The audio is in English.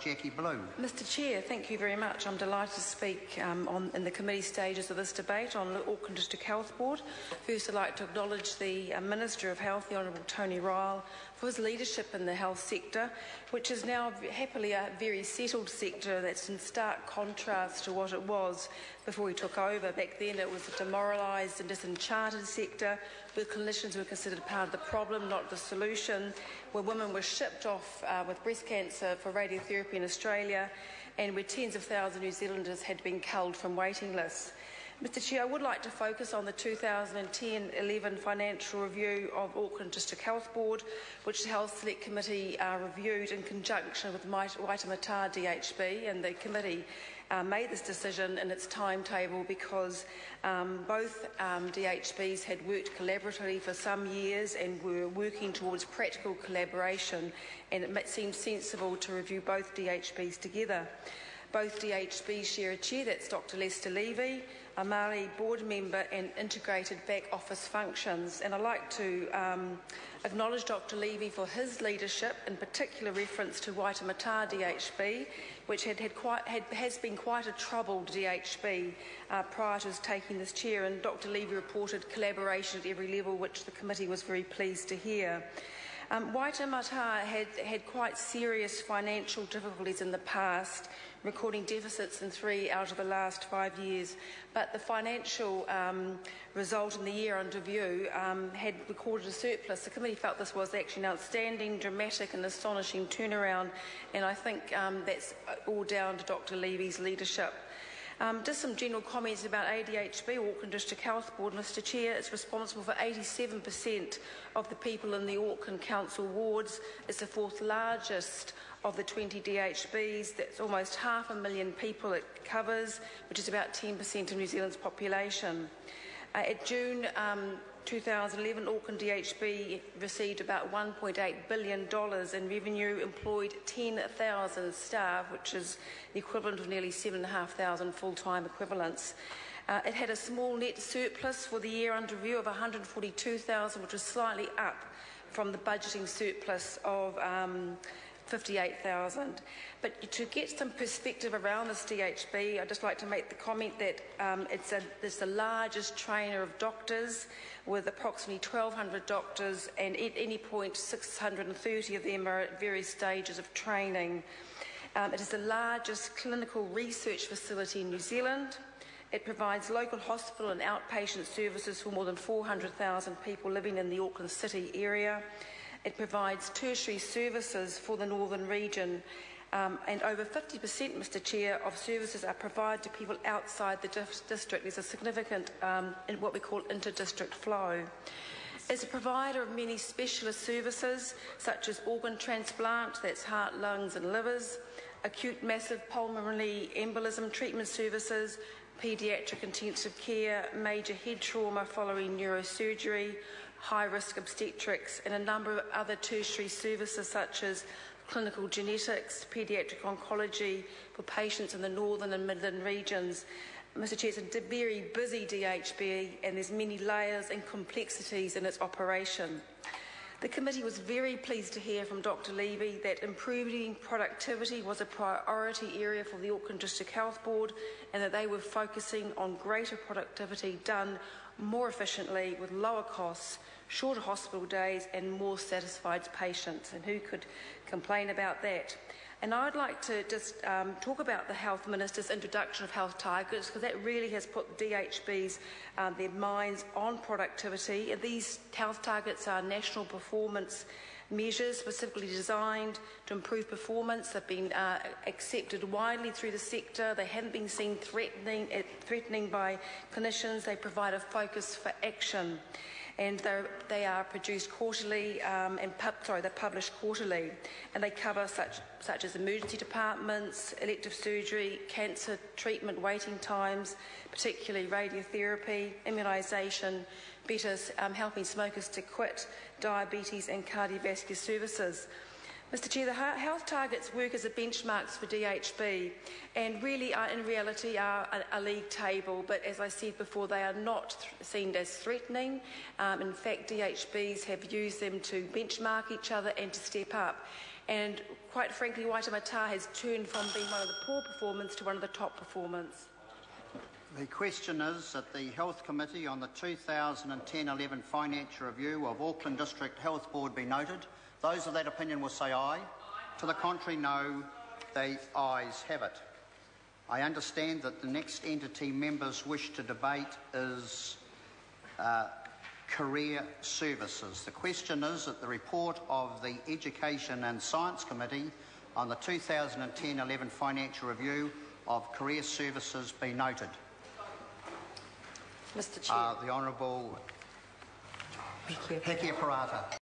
Jackie Blue. Mr Chair, thank you very much. I'm delighted to speak in the committee stages of this debate on the Auckland District Health Board. First, I'd like to acknowledge the Minister of Health, the Honourable Tony Ryle, for his leadership in the health sector, which is now happily a very settled sector that's in stark contrast to what it was before he took over. Back then it was a demoralised and disenchanted sector where clinicians were considered part of the problem, not the solution, where women were shipped off with breast cancer for radiotherapy in Australia, and where tens of thousands of New Zealanders had been culled from waiting lists. Mr Chair, I would like to focus on the 2010-11 financial review of Auckland District Health Board, which the Health Select Committee reviewed in conjunction with Waitemata DHB, and the committee made this decision in its timetable because both DHBs had worked collaboratively for some years and were working towards practical collaboration, and it seemed sensible to review both DHBs together. Both DHBs share a chair, that's Dr Lester Levy, a Māori board member and integrated back office functions. And I'd like to acknowledge Dr Levy for his leadership, in particular reference to Waitemata DHB, which has been quite a troubled DHB prior to his taking this chair, and Dr Levy reported collaboration at every level, which the committee was very pleased to hear. Waitemata had quite serious financial difficulties in the past, recording deficits in 3 out of the last 5 years, but the financial result in the year under review had recorded a surplus. The committee felt this was actually an outstanding, dramatic and astonishing turnaround, and I think that's all down to Dr Levy's leadership. Just some general comments about ADHB, Auckland District Health Board. Mr Chair, it's responsible for 87% of the people in the Auckland Council wards. It's the fourth largest of the 20 DHBs. That's almost 500,000 people it covers, which is about 10% of New Zealand's population. At June 2011, Auckland DHB received about $1.8 billion in revenue, employed 10,000 staff, which is the equivalent of nearly 7,500 full-time equivalents. It had a small net surplus for the year under review of 142,000, which was slightly up from the budgeting surplus of 58,000. But to get some perspective around this DHB, I'd just like to make the comment that it's the largest trainer of doctors, with approximately 1,200 doctors, and at any point 630 of them are at various stages of training. It is the largest clinical research facility in New Zealand. It provides local hospital and outpatient services for more than 400,000 people living in the Auckland City area. It provides tertiary services for the northern region, and over 50%, Mr Chair, of services are provided to people outside the district. There's a significant what we call inter-district flow. It's a provider of many specialist services, such as organ transplant, that's heart, lungs and livers, acute massive pulmonary embolism treatment services, paediatric intensive care, major head trauma following neurosurgery, high-risk obstetrics, and a number of other tertiary services such as clinical genetics, paediatric oncology for patients in the northern and midland regions. Mr Chair, it's a very busy DHB, and there's many layers and complexities in its operation. The committee was very pleased to hear from Dr Levy that improving productivity was a priority area for the Auckland District Health Board, and that they were focusing on greater productivity done more efficiently with lower costs, shorter hospital days and more satisfied patients. And who could complain about that? And I'd like to just talk about the Health Minister's introduction of health targets, because that really has put DHBs, their minds on productivity. And these health targets are national performance measures specifically designed to improve performance. They've been accepted widely through the sector. They haven't been seen threatening by clinicians. They provide a focus for action. And they are produced quarterly, they're published quarterly, and they cover such as emergency departments, elective surgery, cancer treatment waiting times, particularly radiotherapy, immunisation, better helping smokers to quit, diabetes and cardiovascular services. Mr Chair, the health targets work as a benchmarks for DHB and really in reality are a league table, but as I said before, they are not seen as threatening. In fact, DHBs have used them to benchmark each other and to step up. and quite frankly, Waitemata has turned from being one of the poor performers to one of the top performers. The question is that the Health Committee on the 2010-11 Financial Review of Auckland District Health Board be noted. Those of that opinion will say aye. To the contrary, no. The ayes have it. I understand that the next entity members wish to debate is career services. The question is that the report of the Education and Science Committee on the 2010-11 Financial Review of Career Services be noted. Mr. Chair. The Honourable Hekia Parata.